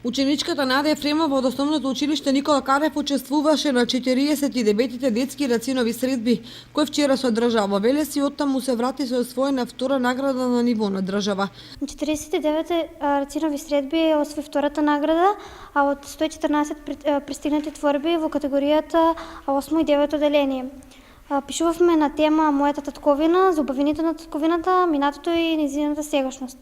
Ученичката Наде Ефремова од основното училиште Никола Карев учествуваше на 49-тите детски рацинови средби, кои вчера се одржаа во Велес и оттаму се врати со освоена втора награда на ниво на држава. На 49 рацинови средби освои втората награда, а од 114 пристигнати творби во категоријата 8 и 9 оделение. Пишувавме на тема Мојата татковина, за убавините на татковината, минатото и нејзината сегашност.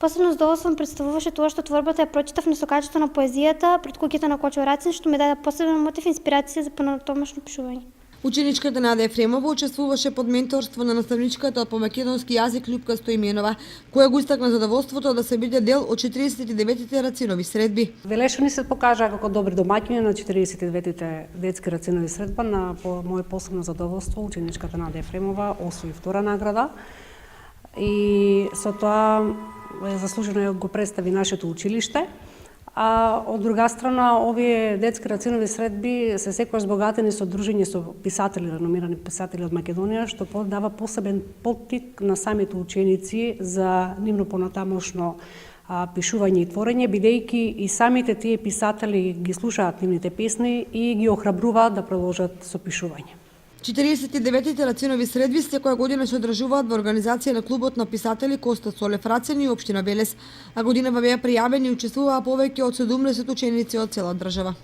Посебно задоволство представуваше тоа што творбата ја прочитав на сокачето на поезијата пред куќата на Кочо Рацин, што ми даде посебен мотив и инспирација за понатомашно пишување. Ученичката Наде Ефремова учествуваше под менторство на наставничката по македонски јазик Љупка Стоименова, која го истакна задоволството да се биде дел од 49-тите рацинови средби. Велешани се покажаа како добри домаќини на 49-тите детски рацинови средба. На моје посебно задоволство ученичката Наде Ефремова освои втора награда и со тоа заслужено го представи нашето училиште. А од друга страна, овие детски рацинови средби се секогаш збогатени со дружење со писатели, реномирани писатели од Македонија, што дава посебен поттик на самите ученици за нивно понатамошно пишување и творење, бидејќи и самите тие писатели ги слушаат нивните песни и ги охрабруваат да продолжат со пишување. 49-тите рацинови средби секоја година се одржуваат во организација на клубот на писатели Коста Солев Рацин и општина Велес, а годинава беа пријавени и учествуваа повеќе од 70 ученици од цела држава.